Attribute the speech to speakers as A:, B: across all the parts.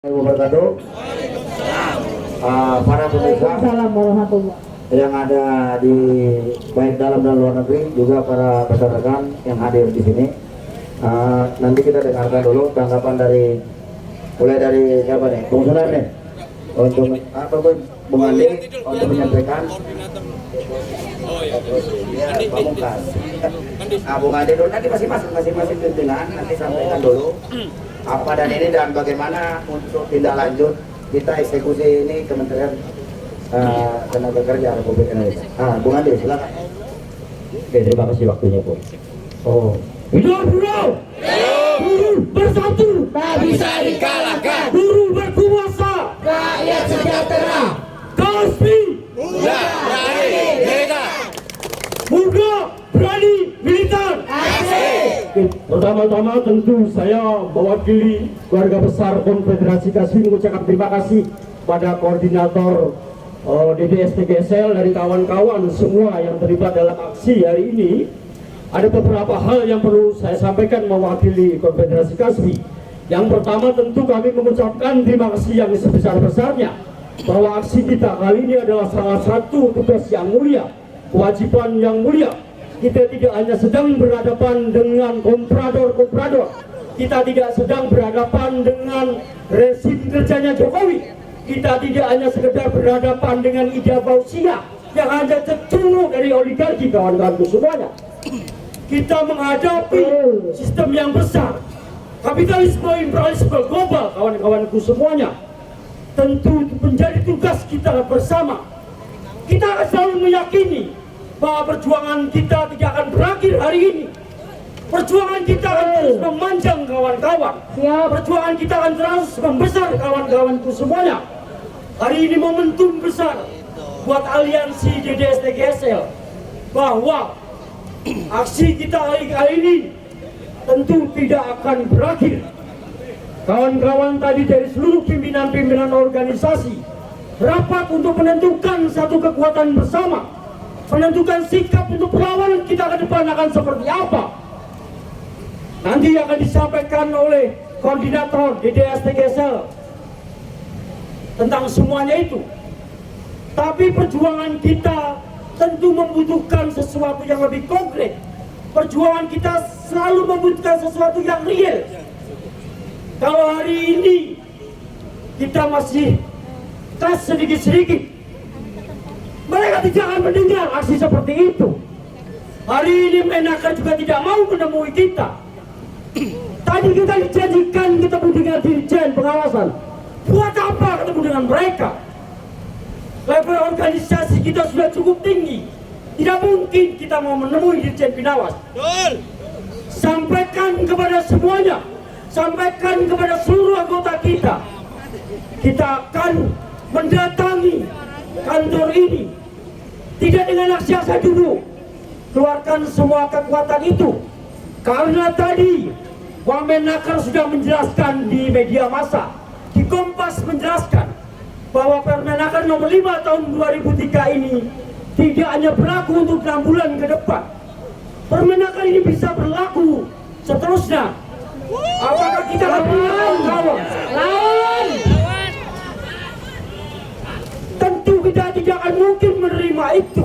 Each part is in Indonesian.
A: Wabarakatuh. Para pemirsa yang ada di baik dalam dan luar negeri, juga para rekan-rekan yang hadir di sini. Nanti kita dengarkan dulu tanggapan dari mulai dari siapa nih? Bung Sunar nih untuk Bung Andi untuk menyampaikan. Pamungkas. Bung Andi dulu nanti masing-masing pimpinan nanti sampaikan dulu apa dan ini dan bagaimana untuk tindak lanjut kita eksekusi ini Kementerian Tenaga Kerja Republik Indonesia. Bung Andi silakan. Oke, terima kasih waktunya, Bu.
B: Hidup buruh! Buruh bersatu!
C: Tak bisa dikalahkan.
B: Buruh berkuasa!
C: Rakyat sejahtera.
B: Kasbi!
C: Muda, berani, militer.
B: Muda, berani, militer!
C: Asik.
B: Pertama-tama tentu saya mewakili keluarga besar Konfederasi Kasbi mengucapkan terima kasih pada koordinator DDS TGSL dari kawan-kawan semua yang terlibat dalam aksi hari ini. Ada beberapa hal yang perlu saya sampaikan mewakili Konfederasi Kasbi. Yang pertama tentu kami mengucapkan terima kasih yang sebesar-besarnya bahwa aksi kita kali ini adalah salah satu tugas yang mulia, kewajiban yang mulia. Kita tidak hanya sedang berhadapan dengan komprador-komprador, kita tidak sedang berhadapan dengan rezim kerjanya Jokowi, kita tidak hanya sekedar berhadapan dengan Ida Fauzia yang hanya tercunuk dari oligarki, kawan-kawanku semuanya. Kita menghadapi sistem yang besar, kapitalisme imperialisme global, kawan-kawanku semuanya. Tentu menjadi tugas kita bersama. Kita akan selalu meyakini bahwa perjuangan kita tidak akan berakhir hari ini. Perjuangan kita akan terus memanjang, kawan-kawan. Perjuangan kita akan terus membesar, kawan-kawanku semuanya. Hari ini momentum besar buat aliansi DDS TGSL bahwa aksi kita hari ini tentu tidak akan berakhir. Kawan-kawan tadi dari seluruh pimpinan-pimpinan organisasi rapat untuk menentukan satu kekuatan bersama, menentukan sikap untuk perlawanan kita ke depan akan seperti apa. Nanti akan disampaikan oleh koordinator DDS TGSL tentang semuanya itu. Tapi perjuangan kita tentu membutuhkan sesuatu yang lebih konkret. Perjuangan kita selalu membutuhkan sesuatu yang real. Kalau hari ini kita masih keras sedikit-sedikit, mereka tidak akan mendengar aksi seperti itu. Hari ini Menaker juga tidak mau menemui kita. Tadi kita dijanjikan ketemu dengan Dirjen Pengawasan. Buat apa ketemu dengan mereka? Level organisasi kita sudah cukup tinggi. Tidak mungkin kita mau menemui Dirjen Pengawas. Sampaikan kepada semuanya, sampaikan kepada seluruh anggota kita. Kita akan mendatangi kantor ini tidak dengan aksi-aksi dulu. Keluarkan semua kekuatan itu. Karena tadi Wamenaker sudah menjelaskan di media massa, di Kompas menjelaskan bahwa Permenaker nomor 5 tahun 2003 ini tidak hanya berlaku untuk 6 bulan ke depan. Permenaker ini bisa berlaku seterusnya. Apakah kita akan melawan? Lawan! Tentu kita tidak akan mungkin menerima itu.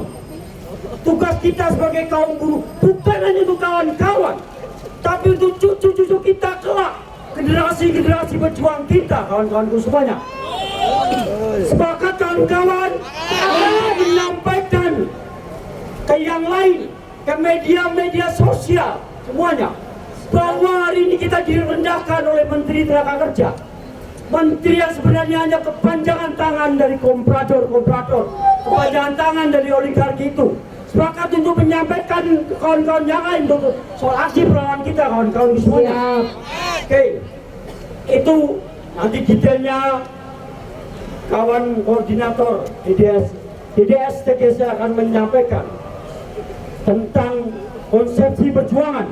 B: Tugas kita sebagai kaum buruh bukan hanya untuk kawan-kawan, tapi untuk cucu-cucu kita kelak, generasi-generasi berjuang kita, kawan-kawanku semuanya. Sepakat kawan-kawan, menyampaikan ke yang lain, ke media-media sosial semuanya, bahwa hari ini kita direndahkan oleh Menteri Tenaga Kerja. Menteri yang sebenarnya hanya kepanjangan tangan dari komprador-komprador, kepanjangan tangan dari oligarki itu. Sepakat untuk menyampaikan ke kawan-kawan yang lain untuk soal aksi perlawanan kita, kawan-kawan semuanya. Oke, itu nanti detailnya kawan koordinator DDS TGS akan menyampaikan tentang konsepsi perjuangan.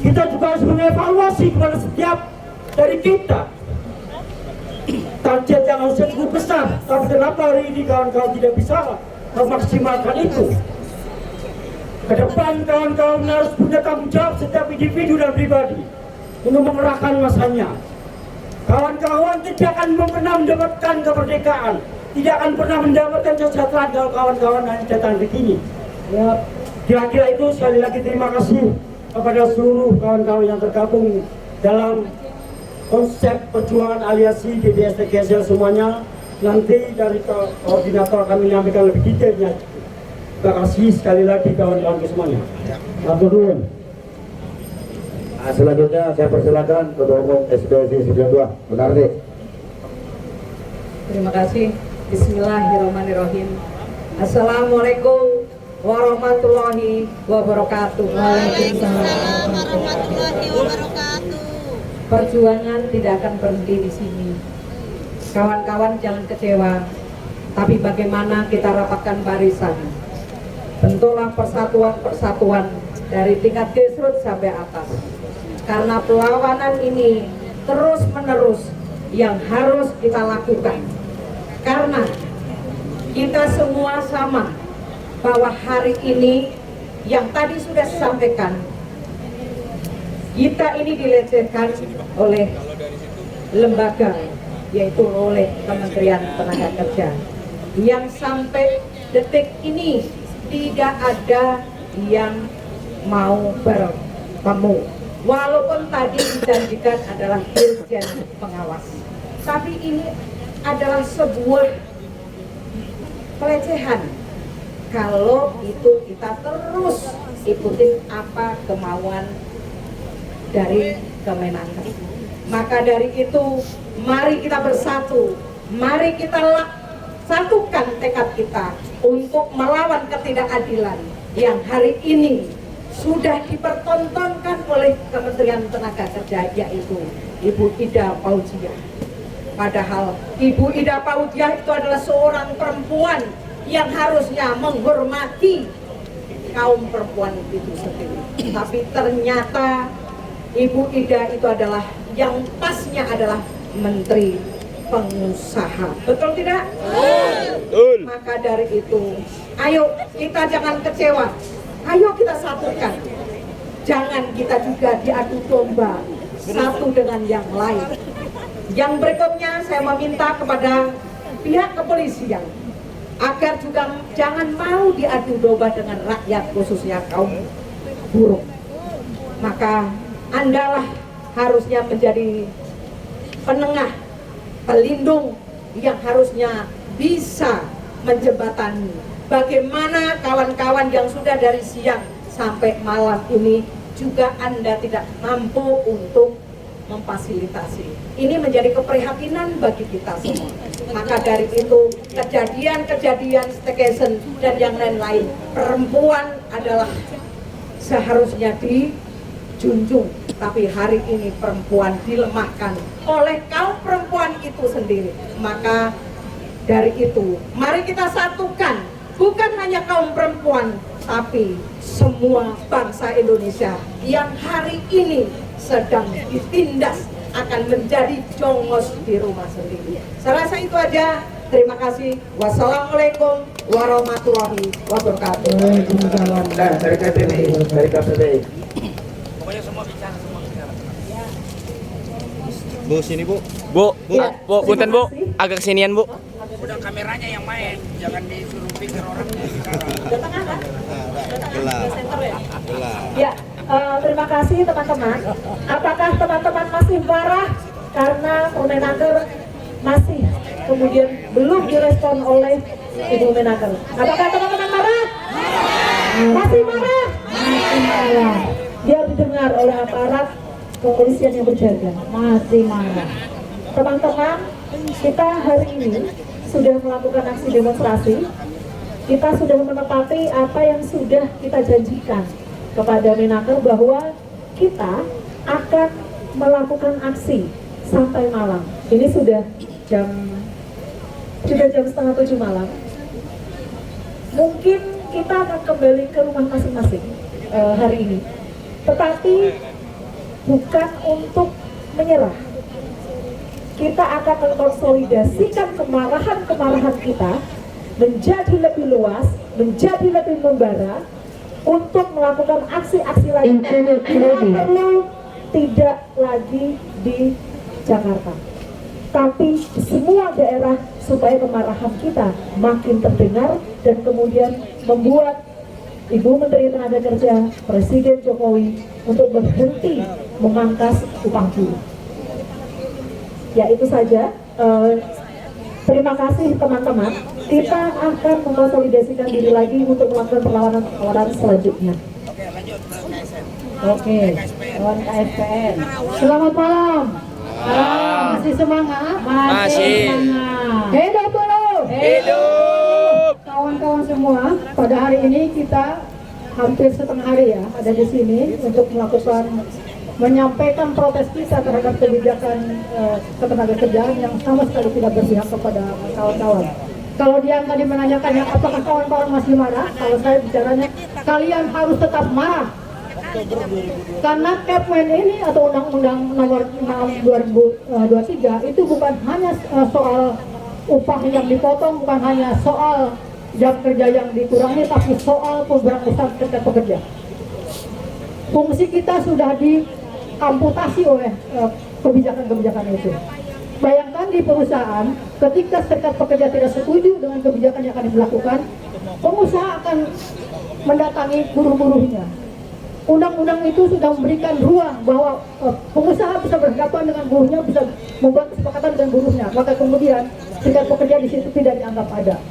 B: Kita juga harus mengevaluasi kepada setiap dari kita. Target yang harusnya cukup besar, tapi kenapa hari ini kawan-kawan tidak bisa memaksimalkan itu? Ke depan kawan-kawan harus punya tanggung jawab setiap individu dan pribadi untuk mengerahkan masanya. Kawan-kawan tidak akan pernah mendapatkan kemerdekaan, tidak akan pernah mendapatkan kesejahteraan kalau kawan-kawan hanya datang di sini. Ya, kira-kira itu. Sekali lagi terima kasih kepada seluruh kawan-kawan yang tergabung dalam konsep perjuangan aliansi DDS-TKSL semuanya. Nanti dari koordinator akan menyampaikan lebih detailnya. Terima kasih sekali lagi kawan-kawan semuanya. Matur nuwun.
A: Nah, selanjutnya saya persilakan Ketua Umum SPSI 92, benar deh.
D: Terima kasih. Bismillahirrahmanirrahim. Assalamualaikum warahmatullahi wabarakatuh.
E: Waalaikumsalam warahmatullahi wabarakatuh.
D: Perjuangan tidak akan berhenti di sini. Kawan-kawan jangan kecewa. Tapi bagaimana kita rapatkan barisan? Tentulah persatuan-persatuan dari tingkat grassroots sampai atas. Karena perlawanan ini terus-menerus yang harus kita lakukan. Karena kita semua sama bahwa hari ini yang tadi sudah disampaikan, kita ini dilecehkan oleh lembaga, yaitu oleh Kementerian Tenaga Kerja, yang sampai detik ini tidak ada yang mau bertemu. Walaupun tadi dijanjikan adalah dirjen pengawas, tapi ini adalah sebuah pelecehan kalau itu kita terus ikutin apa kemauan dari Kemenaker. Maka dari itu mari kita bersatu, mari kita satukan tekad kita untuk melawan ketidakadilan yang hari ini sudah dipertontonkan oleh Kementerian Tenaga Kerja, yaitu Ibu Ida Fauziah. Padahal Ibu Ida Fauziah itu adalah seorang perempuan yang harusnya menghormati kaum perempuan itu sendiri. Tapi ternyata Ibu Ida itu adalah yang pasnya adalah Menteri Pengusaha. Betul tidak? Betul. Maka dari itu, ayo kita jangan kecewa. Ayo kita satukan. Jangan kita juga diadu domba satu dengan yang lain. Yang berikutnya saya meminta kepada pihak kepolisian agar juga jangan mau diadu domba dengan rakyat, khususnya kaum buruh. Maka Andalah harusnya menjadi penengah, pelindung yang harusnya bisa menjembatani bagaimana kawan-kawan yang sudah dari siang sampai malam ini juga Anda tidak mampu untuk memfasilitasi. Ini menjadi keprihatinan bagi kita semua. Maka dari itu kejadian-kejadian staycation dan yang lain-lain, perempuan adalah seharusnya dijunjung. Tapi hari ini perempuan dilemahkan oleh kaum perempuan itu sendiri. Maka dari itu mari kita satukan, bukan hanya kaum perempuan, tapi semua bangsa Indonesia yang hari ini sedang ditindas akan menjadi jongos di rumah sendiri. Saya rasa itu aja. Terima kasih. Wassalamualaikum warahmatullahi wabarakatuh.
A: Dan dari KPPI.
C: Pokoknya semua bicara.
F: Bu, sini Bu.
C: Bu,
D: Ya,
C: Bu, punten Bu,
D: terima kasih.
C: agak kesinian Bu.
G: Udah kameranya yang main, jangan disuruh pikir orang bicara.
F: Gelap.
H: Ya, terima kasih teman-teman. Apakah teman-teman masih marah karena Permenaker masih kemudian belum direspon oleh Ibu Menaker? Apakah teman-teman marah? Masih marah? Masih marah. Biar didengar oleh aparat kepolisian yang berjaga. Masih marah. Teman-teman, kita hari ini sudah melakukan aksi demonstrasi. Kita sudah menepati apa yang sudah kita janjikan kepada Menaker bahwa kita akan melakukan aksi sampai malam. Ini sudah jam 6:30 malam. Mungkin kita akan kembali ke rumah masing-masing hari ini, tetapi bukan untuk menyerah. Kita akan mengkonsolidasikan kemarahan-kemarahan kita menjadi lebih luas, menjadi lebih membara untuk melakukan aksi-aksi lain. Kita perlu tidak lagi di Jakarta. tapi semua daerah supaya kemarahan kita makin terdengar dan kemudian membuat Ibu Menteri Tenaga Kerja, Presiden Jokowi untuk berhenti memangkas upah buruh. Ya itu saja. Terima kasih teman-teman. Kita akan mengonsolidasikan diri lagi untuk melakukan perlawanan selanjutnya.
G: Oke, lanjut ke KSN.
H: Oke, kawan KSPN. Selamat malam. Masih semangat?
C: Masih.
H: Semangat. Hidup belum?
C: Hidup.
H: Kawan-kawan semua, pada hari ini kita hampir setengah hari ya ada di sini untuk menyampaikan protes kita terhadap kebijakan ketenagakerjaan yang sama sekali tidak berpihak kepada kawan-kawan. Kalau dia tadi menanyakannya apakah kawan-kawan masih marah, kalau saya bicaranya kalian harus tetap marah. Karena Kepmen ini atau Undang-Undang Nomor 6 2023 itu bukan hanya soal upah yang dipotong, bukan hanya soal jam kerja yang dikurangi, tapi soal pemberantasan serikat pekerja. Fungsi kita sudah diamputasi oleh kebijakan-kebijakan itu. Bayangkan di perusahaan, ketika serikat pekerja tidak setuju dengan kebijakan yang akan dilakukan, pengusaha akan mendatangi buruh-buruhnya. Undang-undang itu sudah memberikan ruang bahwa pengusaha bisa berhadapan dengan buruhnya, bisa membuat kesepakatan dengan buruhnya. Maka kemudian serikat pekerja di situ tidak dianggap ada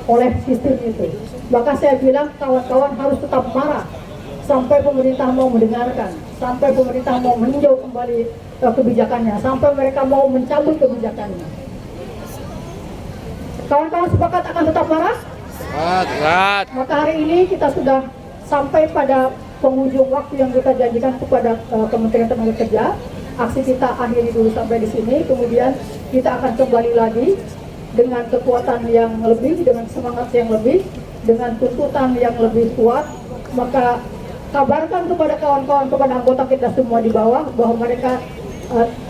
H: oleh sistem itu. Maka saya bilang kawan-kawan harus tetap marah sampai pemerintah mau mendengarkan, sampai pemerintah mau meninjau kembali kebijakannya, sampai mereka mau mencabut kebijakannya. Kawan-kawan sepakat akan tetap marah?
C: Sepakat.
H: Maka hari ini kita sudah sampai pada penghujung waktu yang kita janjikan kepada Kementerian Tenaga Kerja. Aksi kita akhiri dulu sampai di sini, kemudian kita akan kembali lagi dengan kekuatan yang lebih, dengan semangat yang lebih, dengan tuntutan yang lebih kuat. Maka kabarkan kepada kawan-kawan, kepada anggota kita semua di bawah bahwa mereka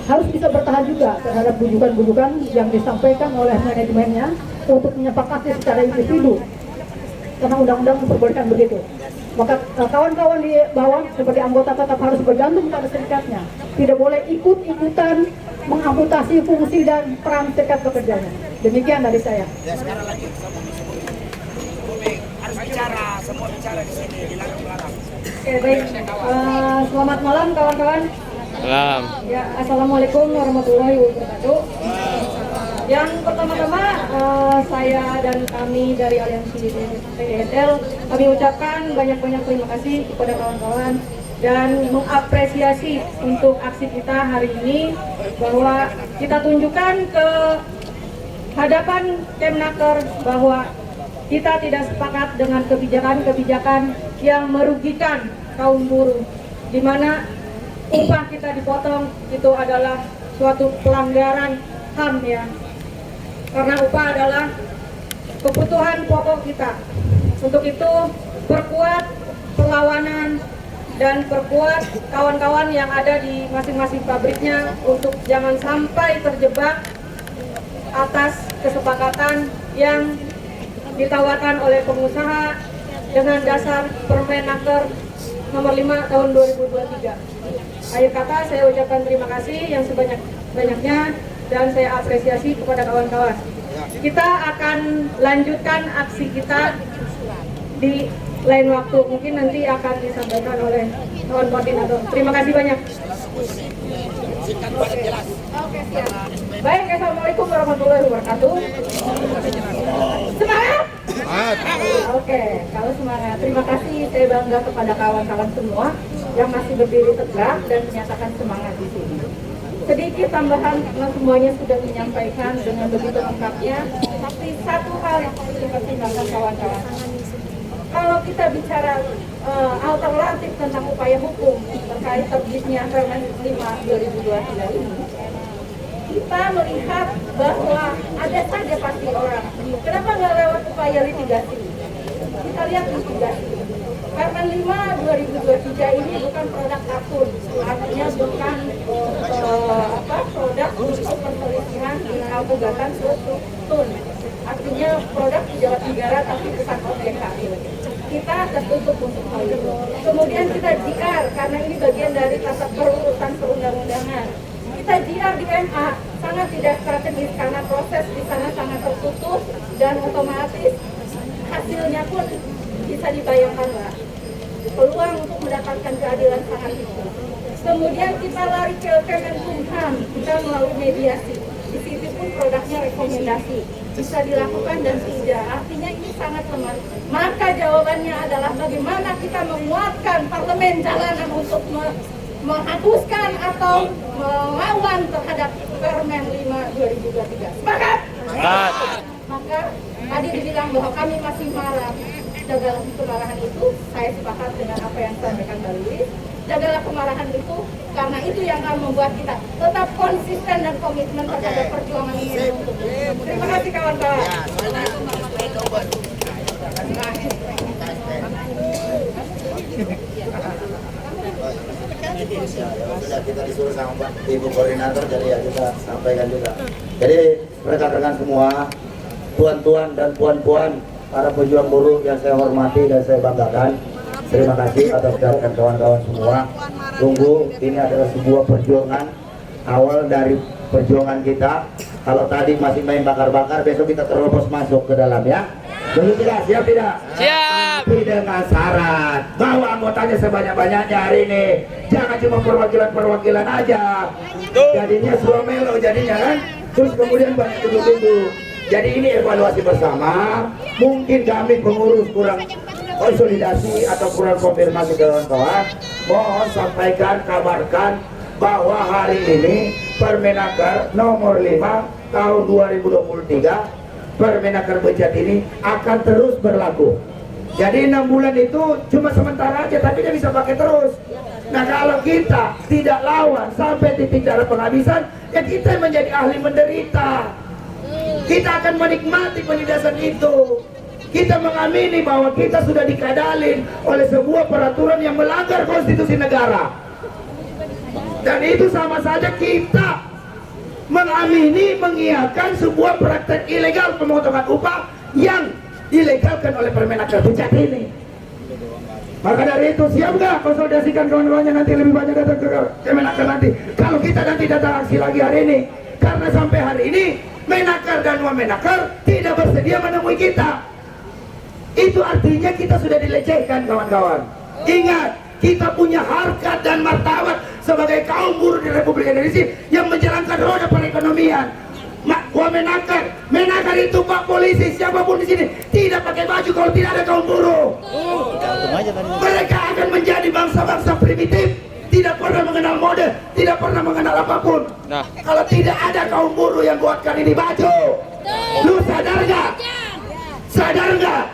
H: harus bisa bertahan juga terhadap bujukan-bujukan yang disampaikan oleh manajemennya untuk menyepakati secara individu, karena undang-undang memperbolehkan begitu. Maka kawan-kawan di bawah sebagai anggota tetap harus bergantung pada serikatnya, tidak boleh ikut-ikutan mengamputasi fungsi dan peran serikat pekerjanya. Demikian dari saya.
G: Ya, sekarang lanjut sama Bumi. Harus bicara, semua bicara di sini, dilarang-larang.
H: Oke, baik. Selamat malam kawan-kawan.
C: Salam.
H: Ya, assalamualaikum warahmatullahi wabarakatuh. Yang pertama-tama saya dan kami dari Aliansi PDSL kami ucapkan banyak-banyak terima kasih kepada kawan-kawan dan mengapresiasi untuk aksi kita hari ini, bahwa kita tunjukkan ke hadapan Kemnaker bahwa kita tidak sepakat dengan kebijakan-kebijakan yang merugikan kaum buruh, di mana upah kita dipotong itu adalah suatu pelanggaran HAM ya. Karena upah adalah kebutuhan pokok kita. Untuk itu perkuat perlawanan dan perkuat kawan-kawan yang ada di masing-masing pabriknya untuk jangan sampai terjebak atas kesepakatan yang ditawarkan oleh pengusaha dengan dasar Permenaker nomor 5 tahun 2023. Akhir kata saya ucapkan terima kasih yang sebanyak-banyaknya dan saya apresiasi kepada kawan-kawan. Kita akan lanjutkan aksi kita di lain waktu, mungkin nanti akan disampaikan oleh kawan koordinator. Terima kasih banyak. Oke, siap. Baik, assalamualaikum warahmatullahi wabarakatuh. Semangat? Oke, kalau semangat. Terima kasih, saya bangga kepada kawan-kawan semua yang masih berdiri tegak dan menyatakan semangat di sini. Sedikit tambahan karena semuanya sudah menyampaikan dengan begitu lengkapnya, tapi satu hal yang perlu dipertimbangkan kawan-kawan. Kalau kita bicara alternatif tentang upaya hukum terkait terbitnya Permen 5 2023 ini, kita melihat bahwa ada saja pasti orang. Kenapa nggak lewat upaya litigasi? Kita lihat litigasi. Permen 5 2023 ini bukan produk akun, artinya bukan produk untuk perselisihan dengan gugatan tun. Artinya produk pejabat negara tapi bukan OJK. Kita tertutup untuk hal itu. Kemudian kita JR, karena ini bagian dari tata perurutan perundang-undangan. Kita JR di MA, sangat tidak strategis karena proses di sana sangat tertutup dan otomatis hasilnya pun bisa dibayangkan lah. Peluang untuk mendapatkan keadilan sangat kecil. Kemudian kita lari ke Kemenkumham, kita melalui mediasi. Di situ pun produknya rekomendasi bisa dilakukan dan tidak. Artinya ini sangat lemah. Maka jawabannya adalah bagaimana kita menguatkan parlemen jalanan untuk menghapuskan atau melawan terhadap Permen 5 2023. Sepakat?
C: Sepakat.
H: Maka tadi dibilang bahwa kami masih marah. Jagalah kemarahan itu, saya sepakat dengan apa yang disampaikan Mbak Luis. Jagalah kemarahan itu, karena itu yang akan membuat kita tetap konsisten dan komitmen terhadap perjuangan ini. Terima kasih kawan-kawan.
A: Sudah kita disuruh sama Pak Ibu Koordinator, jadi ya kita sampaikan juga. Jadi rekan-rekan semua, tuan-tuan dan puan-puan, para pejuang buruh yang saya hormati dan saya banggakan, terima kasih atas kehadiran kawan-kawan semua. Tunggu, ini adalah sebuah perjuangan awal dari perjuangan kita. Kalau tadi masih main bakar-bakar, besok kita terobos masuk ke dalam ya. Betul tidak? Siap tidak?
C: Siap.
A: Tapi dengan syarat bahwa anggotanya sebanyak-banyaknya hari ini. Jangan cuma perwakilan-perwakilan aja. Jadinya suamelo jadinya kan. Terus kemudian banyak duduk-duduk. Jadi ini evaluasi bersama. Mungkin kami pengurus kurang konsolidasi atau kurang konfirmasi kawan-kawan. Mohon sampaikan, kabarkan bahwa hari ini Permenaker nomor 5 tahun 2023, Permenaker Bejat ini akan terus berlaku. Jadi 6 bulan itu cuma sementara aja, tapi dia bisa pakai terus. Nah kalau kita tidak lawan sampai titik darah penghabisan, ya kita menjadi ahli menderita. Kita akan menikmati penindasan itu. Kita mengamini bahwa kita sudah dikadalin oleh sebuah peraturan yang melanggar konstitusi negara. Dan itu sama saja kita mengamini, mengiyakan sebuah praktek ilegal pemotongan upah yang dilegalkan oleh Permenaker Bejat ini. Maka dari itu siap nggak konsolidasikan kawan-kawannya nanti lebih banyak datang ke Kemenaker nanti. Kalau kita nanti datang aksi lagi hari ini, karena sampai hari ini Menaker dan Wamenaker tidak bersedia menemui kita. Itu artinya kita sudah dilecehkan kawan-kawan. Ingat, kita punya harkat dan martabat sebagai kaum buruh di Republik Indonesia yang menjalankan roda perekonomian. Menaker itu Pak Polisi, siapapun di sini tidak pakai baju kalau tidak ada kaum buruh. Mereka akan menjadi bangsa-bangsa primitif, tidak pernah mengenal mode, tidak pernah mengenal apapun.
C: Nah,
A: kalau tidak ada kaum buruh yang kuatkan ini baju, lu sadar nggak? Sadar nggak?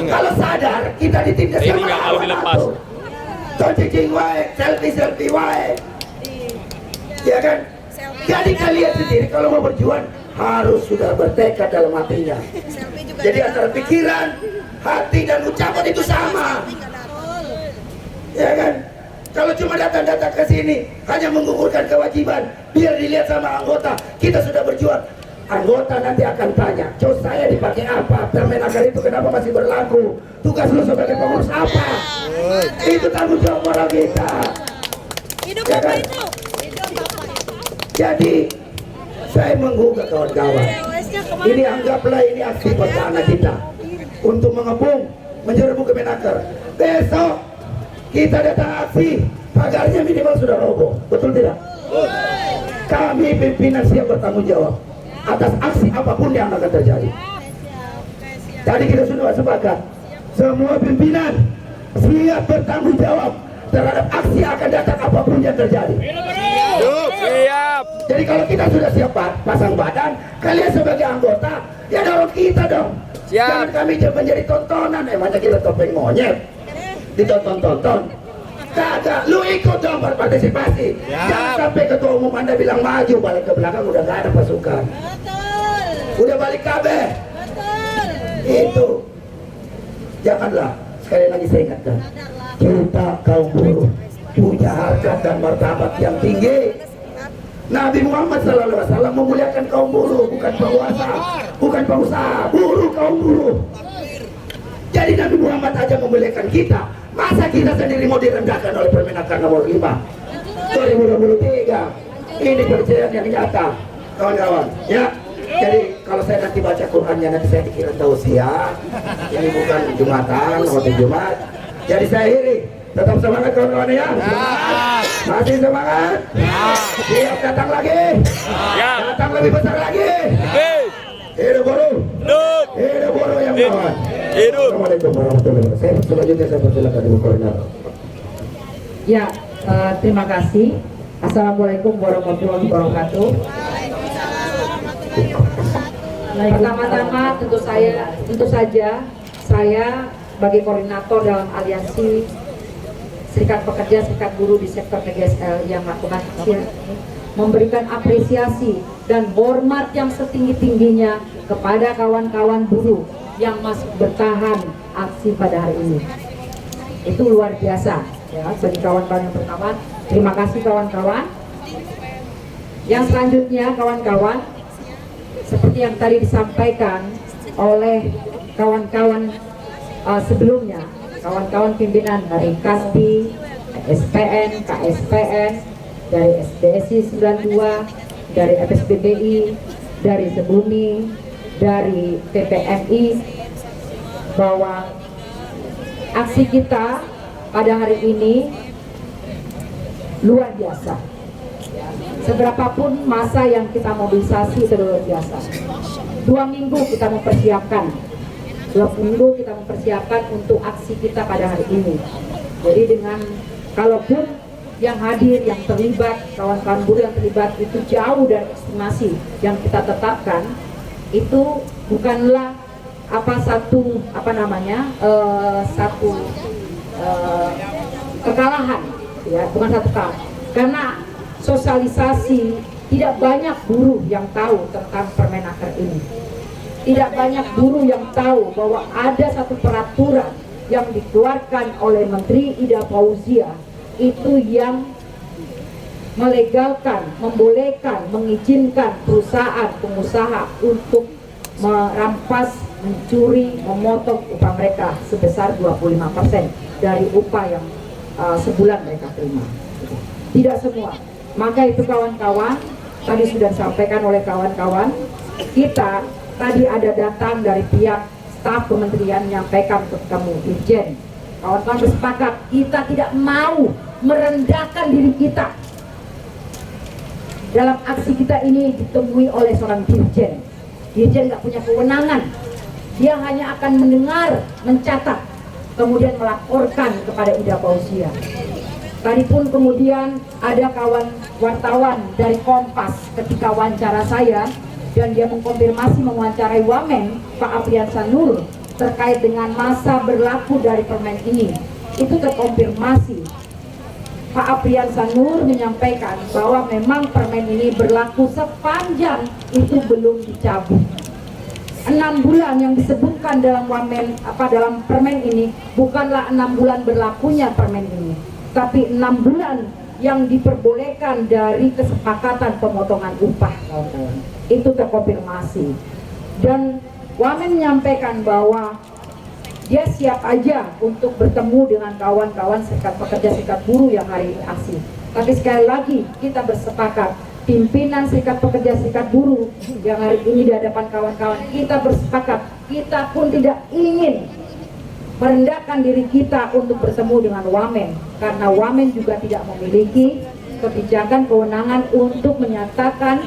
A: Kalau sadar, kita ditindas
C: ini
A: sama
C: nggak mau dilepas.
A: cicing wae, selfie wae, ya kan? Jadi kalian sendiri kalau mau berjuang harus sudah bertekad dalam hatinya. Jadi antara pikiran, hati dan ucapan itu sama, ya kan? Kalau cuma datang-datang ke sini hanya menggugurkan kewajiban biar dilihat sama anggota kita sudah berjuang, anggota nanti akan tanya, "Cos saya dipakai apa? Permenaker itu kenapa masih berlaku? Tugas lu sebagai pengurus apa?" Itu tanggung jawab moral kita.
E: Hidup
A: Ya
E: Bapak
A: kan?
E: itu. Hidup Bapak itu.
A: Jadi saya menggugah kawan-kawan. Ini anggaplah ini aksi perdana kita untuk mengepung, menyerbu Kemenaker. Besok kita datang aksi, pagarnya minimal sudah roboh, betul tidak? Kami pimpinan siap bertanggung jawab atas aksi apapun yang akan terjadi. Tadi kita sudah sepakat, semua pimpinan siap bertanggung jawab terhadap aksi yang akan datang apapun yang terjadi.
C: siap.
A: Jadi kalau kita sudah siap pasang badan, kalian sebagai anggota, ya dorong kita dong.
C: Siap.
A: Jangan kami menjadi tontonan, emangnya kita topeng monyet, ditonton-tonton. Kagak, lu ikut dong berpartisipasi. Jangan sampai ketua umum Anda bilang maju, balik ke belakang udah gak ada pasukan.
E: Betul.
A: Udah balik kabeh.
E: Betul.
A: Itu. Janganlah, sekali lagi saya ingatkan, kita kaum buruh punya harkat dan martabat yang tinggi. Nabi Muhammad SAW memuliakan kaum buruh, bukan penguasa, bukan pengusaha, buruh, kaum buruh. Jadi Nabi Muhammad aja memuliakan kita, masa kita sendiri mau direndahkan oleh Permenaker nomor 5 2023? Ini percayaan yang nyata. kawan-kawan. Ya. Jadi kalau saya nanti baca Qurannya nanti saya dikira tausiah. Ini bukan Jumatan, waktu Jumat. Jadi saya akhiri. Tetap semangat kawan-kawan ya. Masih semangat. Siap datang lagi. Datang lebih besar lagi. Hidup buruh. Hidup buruh yang kawan. Assalamualaikum warahmatullahi wabarakatuh. Saya selanjutnya saya persilakan Ibu Koordinator.
D: Ya, terima kasih. Assalamualaikum warahmatullahi wabarakatuh. Pertama-tama tentu saja saya sebagai koordinator dalam aliansi Serikat Pekerja Serikat Buruh di sektor PGSL yang melakukan aksi memberikan apresiasi dan hormat yang setinggi-tingginya kepada kawan-kawan buruh yang masih bertahan aksi pada hari ini. Itu luar biasa ya bagi kawan-kawan yang pertama. Terima kasih kawan-kawan. Yang selanjutnya kawan-kawan, seperti yang tadi disampaikan oleh kawan-kawan sebelumnya, kawan-kawan pimpinan dari KASPI, SPN, KSPN, dari SDSI 92, dari FSBBI, dari Sebumi, dari PPMI, bahwa aksi kita pada hari ini luar biasa. Seberapapun masa yang kita mobilisasi itu luar biasa. 2 minggu kita mempersiapkan. 2 minggu kita mempersiapkan untuk aksi kita pada hari ini. Jadi dengan kalaupun yang hadir, yang terlibat, kawan-kawan buruh yang terlibat itu jauh dari estimasi yang kita tetapkan, itu bukanlah satu kekalahan, ya, bukan satu kekalahan. Karena sosialisasi tidak banyak buruh yang tahu tentang Permenaker ini. Tidak banyak buruh yang tahu bahwa ada satu peraturan yang dikeluarkan oleh Menteri Ida Fauzia itu yang melegalkan, membolehkan, mengizinkan perusahaan, pengusaha untuk merampas, mencuri, memotong upah mereka sebesar 25% dari upah yang sebulan mereka terima. Tidak semua. Maka itu kawan-kawan, tadi sudah disampaikan oleh kawan-kawan, kita tadi ada datang dari pihak staf kementerian menyampaikan ke kamu, Dirjen. Kawan-kawan bersepakat, kita tidak mau merendahkan diri kita. Dalam aksi kita ini ditemui oleh seorang Dirjen. Dirjen nggak punya kewenangan. Dia hanya akan mendengar, mencatat, kemudian melaporkan kepada Ida Fauzia. Tadi pun kemudian ada kawan wartawan dari Kompas ketika wawancara saya, dan dia mengkonfirmasi mewawancarai Wamen Pak Apriansa Nur terkait dengan masa berlaku dari permen ini. Itu terkonfirmasi. Pak Apriansa Nur menyampaikan bahwa memang permen ini berlaku sepanjang itu belum dicabut. 6 bulan yang disebutkan dalam Wamen dalam permen ini bukanlah 6 bulan berlakunya permen ini, tapi 6 bulan yang diperbolehkan dari kesepakatan pemotongan upah. Itu terkonfirmasi. Dan Wamen menyampaikan bahwa dia siap aja untuk bertemu dengan kawan-kawan serikat pekerja serikat buruh yang hari ini aksi. Tapi sekali lagi kita bersepakat, pimpinan serikat pekerja serikat buruh yang hari ini di hadapan kawan-kawan, kita bersepakat, kita pun tidak ingin merendahkan diri kita untuk bertemu dengan Wamen, karena Wamen juga tidak memiliki kebijakan kewenangan untuk menyatakan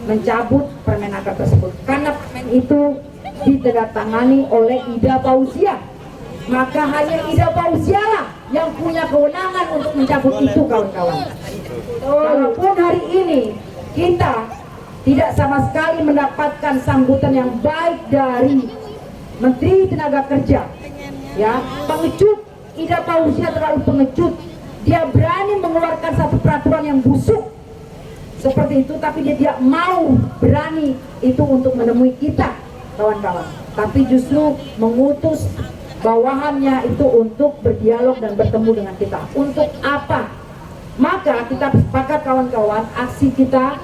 D: mencabut Permenaker tersebut, karena permen itu ditandatangani oleh Ida Fauzia. Maka hanya Ida Fauzia lah yang punya kewenangan untuk mencabut itu, kawan-kawan. Walaupun hari ini kita tidak sama sekali mendapatkan sambutan yang baik dari Menteri Tenaga Kerja, ya, pengecut. Ida Fauzia terlalu pengecut. Dia berani mengeluarkan satu peraturan yang busuk seperti itu, tapi dia tidak mau berani itu untuk menemui kita, kawan-kawan. Tapi justru mengutus bawahannya itu untuk berdialog dan bertemu dengan kita. Untuk apa? Maka kita sepakat, kawan-kawan, aksi kita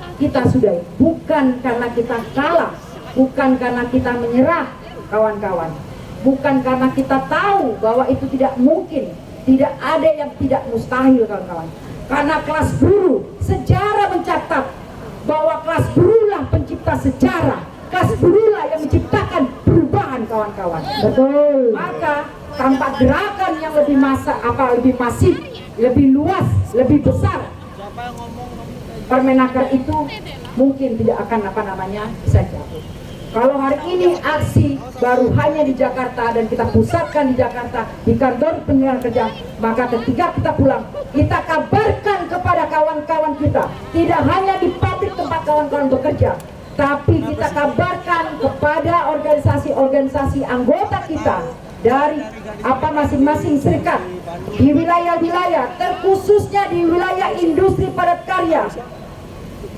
D: sudahi. Bukan karena kita kalah, bukan karena kita menyerah, kawan-kawan. Bukan karena kita tahu bahwa itu tidak mungkin, tidak ada yang tidak mustahil, kawan-kawan. Karena kelas buruh, sejarah mencatat bahwa kelas buruh lah pencipta sejarah. Kasburulah yang menciptakan perubahan, kawan-kawan.
H: Betul.
D: Maka tanpa gerakan yang lebih lebih masif, lebih luas, lebih besar, Permenaker itu mungkin tidak akan bisa jatuh. Kalau hari ini aksi baru hanya di Jakarta dan kita pusatkan di Jakarta di kantor pendidikan kerja, maka ketika kita pulang kita kabarkan kepada kawan-kawan kita, tidak hanya di pabrik tempat kawan-kawan bekerja, tapi kita kabarkan kepada organisasi-organisasi anggota kita dari masing-masing serikat di wilayah-wilayah, terkhususnya di wilayah industri padat karya.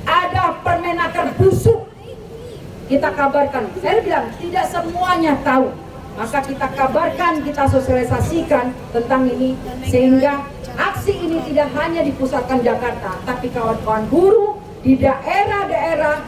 D: Ada Permenaker busuk, kita kabarkan. Saya bilang tidak semuanya tahu, maka kita kabarkan, kita sosialisasikan tentang ini, sehingga aksi ini tidak hanya dipusatkan Jakarta, tapi kawan-kawan buruh di daerah-daerah,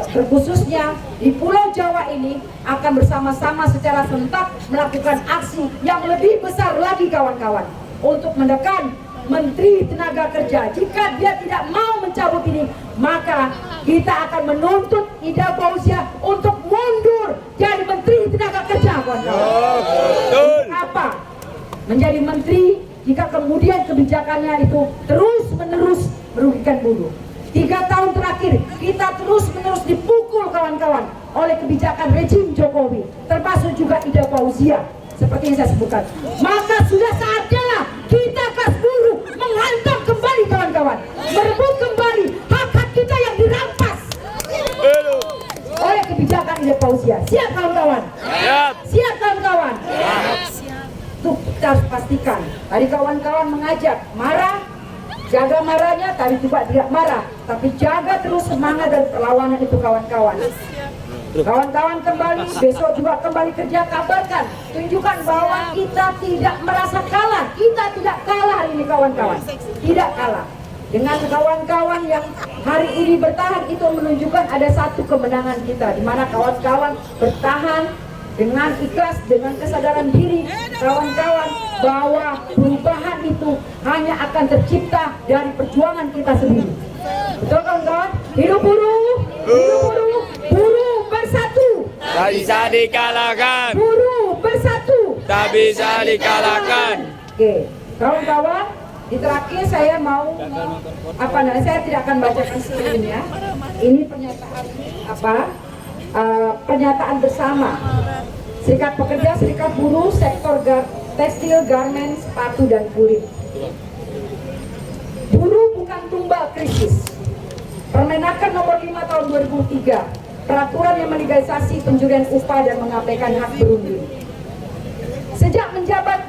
D: terkhususnya di Pulau Jawa ini akan bersama-sama secara serentak melakukan aksi yang lebih besar lagi, kawan-kawan, untuk menekan Menteri Tenaga Kerja. Jika dia tidak mau mencabut ini, maka kita akan menuntut Ida Fauzia untuk mundur jadi Menteri Tenaga Kerja, kawan-kawan. Apa? Menjadi menteri jika kemudian kebijakannya itu terus-menerus merugikan buruh. 3 tahun terakhir kita terus-menerus dipukul, kawan-kawan, oleh kebijakan rejim Jokowi, termasuk juga Ida Fauzia seperti yang saya sebutkan. Maka sudah saatnya lah kita Kasburuh menghantam kembali, kawan-kawan, merebut kembali hak-hak kita yang dirampas oleh kebijakan Ida Fauzia. Siap, kawan-kawan? Siap, kawan-kawan? Tuh, kita harus pastikan. Tadi kawan-kawan mengajak marah, jaga marahnya, tadi juga tidak marah, tapi jaga terus semangat dan perlawanan itu, kawan-kawan. Kawan-kawan kembali, besok juga kembali kerja, kabarkan, tunjukkan bahwa kita tidak merasa kalah. Kita tidak kalah hari ini, kawan-kawan, tidak kalah. Dengan kawan-kawan yang hari ini bertahan, itu menunjukkan ada satu kemenangan kita, di mana kawan-kawan bertahan dengan ikhlas, dengan kesadaran diri, kawan-kawan, bahwa perubahan itu hanya akan tercipta dari perjuangan kita sendiri. Betul, kawan-kawan? Hidup buruh, hidup buruh, buruh bersatu.
C: Tak bisa dikalahkan.
D: Buruh bersatu.
C: Tak bisa dikalahkan.
D: Oke, kawan-kawan, di terakhir saya mau saya tidak akan bacakan seluruhnya. Ini pernyataan pernyataan bersama Serikat Pekerja, Serikat Buruh, sektor tekstil, garmen, sepatu dan kulit. Buruh bukan tumbal krisis. Permenaker nomor 5 tahun 2003, peraturan yang melegalisasi pencurian upah dan mengabaikan hak berunding. Sejak menjabat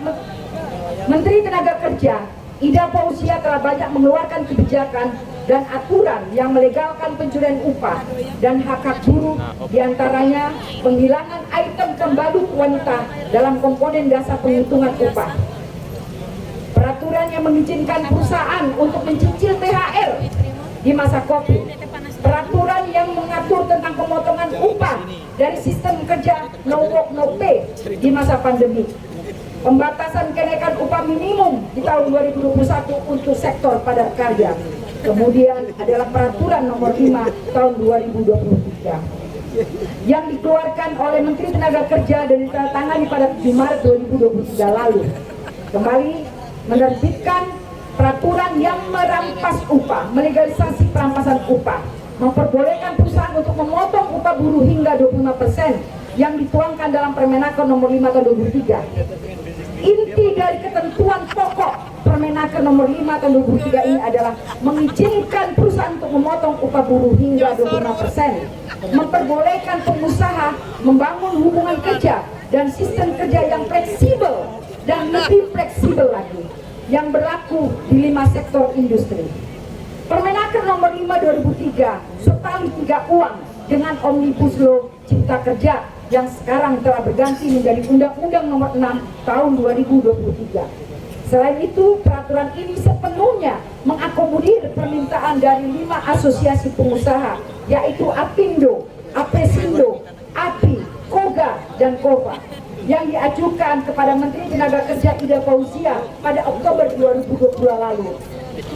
D: Menteri Tenaga Kerja, Ida Fauzia telah banyak mengeluarkan kebijakan dan aturan yang melegalkan pencurian upah dan hak-hak buruh, diantaranya penghilangan item pembalut wanita dalam komponen dasar penghitungan upah. Peraturan yang mengizinkan perusahaan untuk mencicil THR di masa COVID. Peraturan yang mengatur tentang pemotongan upah dari sistem kerja no work no pay di masa pandemi. Pembatasan kenaikan upah minimum di tahun 2021 untuk sektor padat karya. Kemudian adalah peraturan nomor 5 tahun 2023 yang dikeluarkan oleh Menteri Tenaga Kerja dan ditandatangani pada 7 Maret 2023 lalu. Kembali menerbitkan peraturan yang merampas upah, melegalisasi perampasan upah, memperbolehkan perusahaan untuk memotong upah buruh hingga 25% yang dituangkan dalam Permenaker nomor 5 tahun 2023. Inti dari ketentuan pokok Permenaker nomor 5 tahun 2003 ini adalah mengizinkan perusahaan untuk memotong upah buruh hingga 25%, memperbolehkan pengusaha membangun hubungan kerja dan sistem kerja yang fleksibel dan lebih fleksibel lagi yang berlaku di 5 sektor industri. Permenaker nomor 5 2003 setali 3 uang dengan Omnibus Law Cipta Kerja yang sekarang telah berganti menjadi Undang-Undang nomor 6 tahun 2023. Selain itu, peraturan ini sepenuhnya mengakomodir permintaan dari 5 asosiasi pengusaha, yaitu APindo, Apresindo, API, KOGA, dan KOFA, yang diajukan kepada Menteri Tenaga Kerja Ida Fauzia pada Oktober 2022 lalu.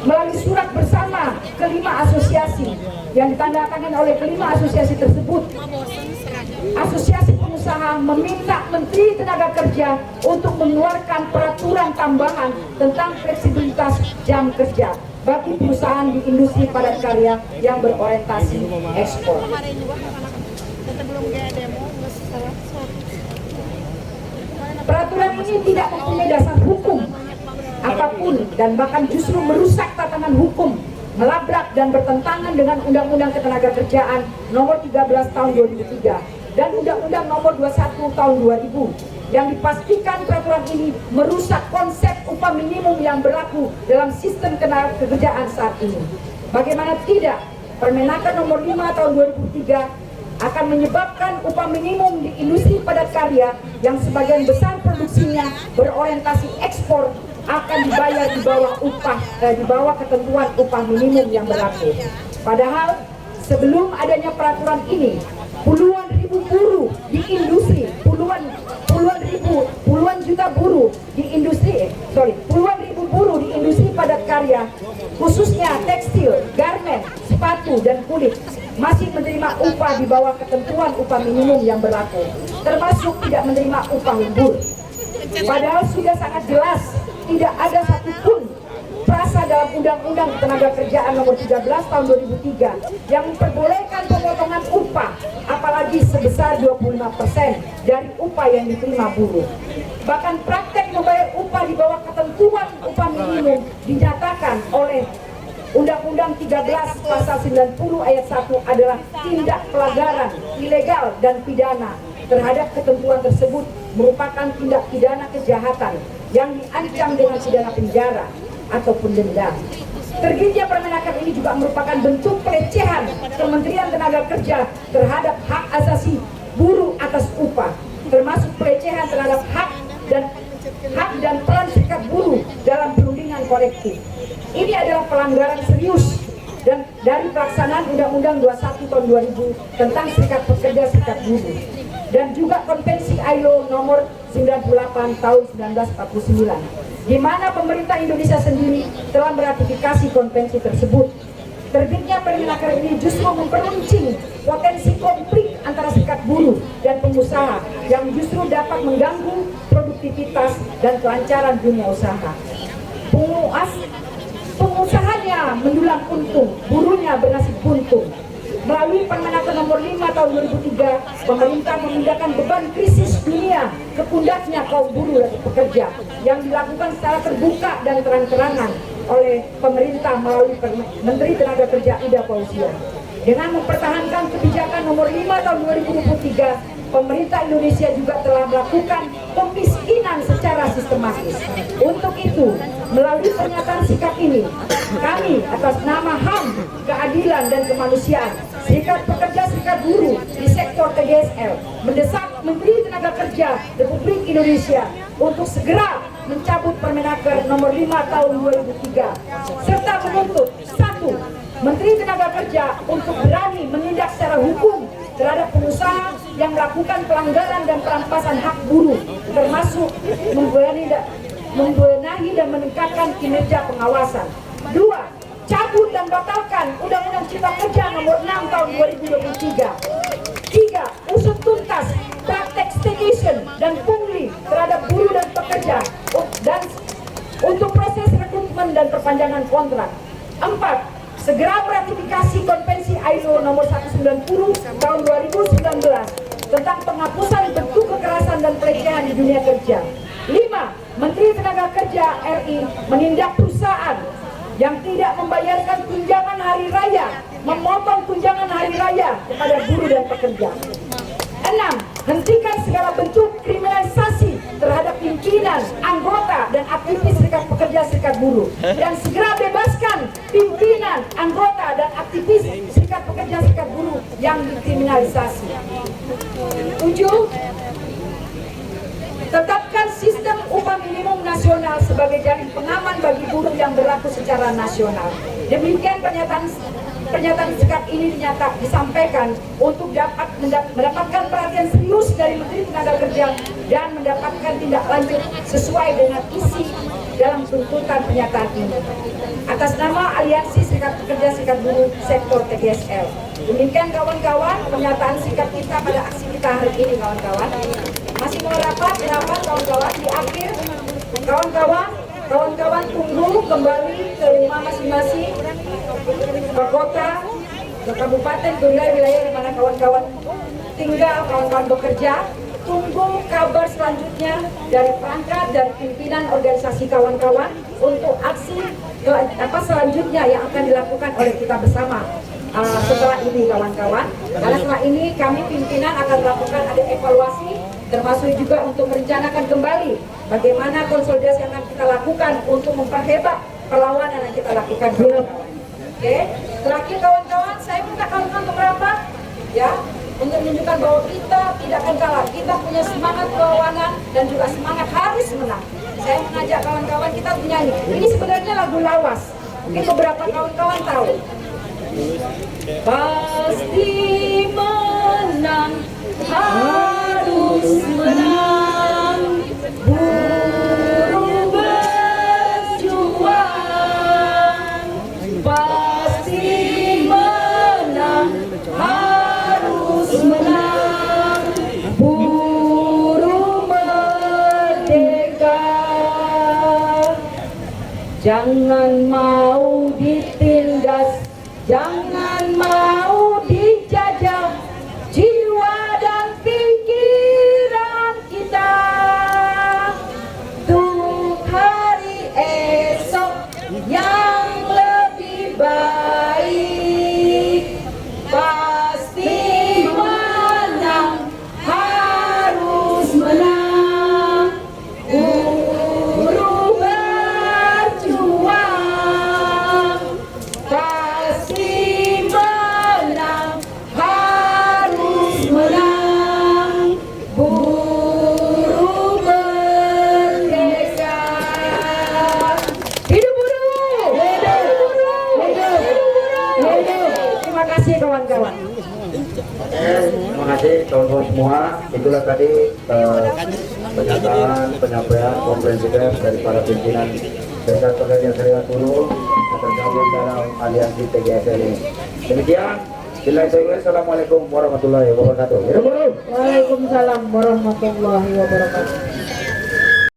H: melalui surat bersama kelima asosiasi yang ditandatangani oleh kelima asosiasi tersebut, Asosiasi Pengusaha meminta Menteri Tenaga Kerja untuk mengeluarkan peraturan tambahan tentang fleksibilitas jam kerja bagi perusahaan di industri padat karya yang berorientasi ekspor.
E: Kemarin juga anak-anak belum kayak demo, nggak salah.
H: Peraturan ini tidak mempunyai dasar hukum apapun dan bahkan justru merusak tatanan hukum, melabrak dan bertentangan dengan Undang-Undang Ketenagakerjaan Nomor 13 Tahun 2003 dan Undang-Undang Nomor 21 Tahun 2000 yang dipastikan peraturan ini merusak konsep upah minimum yang berlaku dalam sistem ketenagakerjaan saat ini. Bagaimana tidak, Permenaker Nomor 5 Tahun 2003 akan menyebabkan upah minimum di industri padat karya yang sebagian besar produksinya berorientasi ekspor akan dibayar di bawah ketentuan upah minimum yang berlaku. Padahal sebelum adanya peraturan ini, puluhan ribu buruh di industri, puluhan juta buruh di industri, puluhan ribu buruh di industri padat karya, khususnya tekstil, garmen, sepatu dan kulit, masih menerima upah di bawah ketentuan upah minimum yang berlaku, termasuk tidak menerima upah lembur. Padahal sudah sangat jelas tidak ada satupun frasa dalam Undang-Undang Ketenagakerjaan Nomor 13 Tahun 2003 yang memperbolehkan pemotongan upah, apalagi sebesar 25% dari upah yang diterima buruh. Bahkan praktek membayar upah di bawah ketentuan upah minimum dinyatakan oleh Undang-Undang 13 Pasal 90 Ayat 1 adalah tindak pelanggaran ilegal dan pidana terhadap ketentuan tersebut, merupakan tindak pidana kejahatan yang diancam dengan pidana penjara ataupun denda. Terbitnya Permenaker ini juga merupakan bentuk pelecehan Kementerian Tenaga Kerja terhadap hak asasi buruh atas upah, termasuk pelecehan terhadap hak dan peran serikat buruh dalam perundingan kolektif. Ini adalah pelanggaran serius dan dari pelaksanaan Undang-Undang 21 Tahun 2000 tentang Serikat Pekerja Serikat Buruh dan juga Konvensi ILO Nomor 98 Tahun 1949, di mana pemerintah Indonesia sendiri telah meratifikasi konvensi tersebut. Terbitnya Permenaker ini justru memperuncing potensi konflik antara serikat buruh dan pengusaha yang justru dapat mengganggu produktivitas dan kelancaran dunia usaha. Pengusahanya mendulang untung, buruhnya bernasib buntung. Melalui Permenaker Nomor 5 Tahun 2003, pemerintah memindahkan beban krisis dunia ke pundaknya kaum buruh dan pekerja yang dilakukan secara terbuka dan terang-terangan oleh pemerintah melalui Menteri Tenaga Kerja Ida Fauzia. Dengan mempertahankan kebijakan Nomor 5 Tahun 2023, pemerintah Indonesia juga telah melakukan pemiskinan secara sistematis. Untuk itu, melalui pernyataan sikap ini, kami atas nama HAM, Keadilan dan Kemanusiaan, Serikat Pekerja Serikat Buruh di sektor TGSL mendesak Menteri Tenaga Kerja Republik Indonesia untuk segera mencabut Permenaker Nomor 5 Tahun 2003 serta menuntut 1. Menteri Tenaga Kerja untuk berani menindak secara hukum terhadap pengusaha yang melakukan pelanggaran dan perampasan hak buruh, termasuk membenahi dan meningkatkan kinerja pengawasan. 2. Cabut dan batalkan Undang-Undang Cipta Kerja Nomor 6 Tahun 2023. 3. Usut tuntas praktek staycation dan pungli terhadap buruh dan pekerja dan untuk proses rekrutmen dan perpanjangan kontrak. 4. Segera meratifikasi Konvensi ILO Nomor 190 Tahun 2019 tentang penghapusan bentuk kekerasan dan pelecehan di dunia kerja. 5. Menteri Tenaga Kerja RI menindak perusahaan yang tidak membayarkan tunjangan hari raya, memotong tunjangan hari raya kepada buruh dan pekerja. 6. Hentikan segala bentuk kriminalisasi terhadap pimpinan, anggota, dan aktivis serikat pekerja serikat buruh, dan segera bebaskan pimpinan, anggota, dan aktivis serikat pekerja serikat buruh yang dikriminalisasi. 7. Tetapkan sistem upah minimum nasional sebagai jaring pengaman bagi buruh yang berlaku secara nasional. Demikian pernyataan sikap ini disampaikan untuk dapat mendapatkan perhatian serius dari Menteri Tenaga Kerja dan mendapatkan tindak lanjut sesuai dengan isi
D: dalam tuntutan pernyataan ini. Atas nama Aliansi Serikat Pekerja Serikat Buruh Sektor TGSL. Demikian kawan-kawan pernyataan sikap kita pada aksi kita hari ini kawan-kawan. Masih mau rapat kawan-kawan di akhir kawan-kawan tunggu kembali ke rumah masing-masing, ke kota, ke kabupaten, ke wilayah-wilayah di mana kawan-kawan tinggal, kawan-kawan bekerja. Tunggu kabar selanjutnya dari perangkat dan pimpinan organisasi kawan-kawan untuk aksi selanjutnya yang akan dilakukan oleh kita bersama setelah ini kawan-kawan. Karena setelah ini kami pimpinan akan melakukan ada evaluasi, termasuk juga untuk merencanakan kembali bagaimana konsolidasi yang akan kita lakukan untuk memperhebat perlawanan yang kita lakukan. Oke, terakhir kawan-kawan, saya minta kawan-kawan untuk merapat, ya, untuk menunjukkan bahwa kita tidak akan kalah. Kita punya semangat perlawanan dan juga semangat harus menang. Saya mengajak kawan-kawan kita bernyanyi. Ini sebenarnya lagu lawas. Mungkin beberapa kawan-kawan tahu. Pasti menang, harus menang. Buruh berjuang, pasti menang, harus menang. Buruh merdeka, jangan mau ditindas, jangan mau dijajah jiwa dan pikiran kita. Untuk hari esok yang lebih baik, pasti menang, harus menang. Buruh berjuang, pasti menang, harus menang. Buruh merdeka. Hidup buruh! Hidup buruh! Hidup buruh! Terima kasih kawan-kawan.
A: Terima kasih kawan-kawan semua. Itulah tadi penyampaian konferensi pers dari para pimpinan Serikat Pekerja Serikat Buruh yang tergabung dalam aliansi TGSL ini. Demikian, Assalamualaikum warahmatullahi wabarakatuh.
H: Waalaikumsalam warahmatullahi wabarakatuh.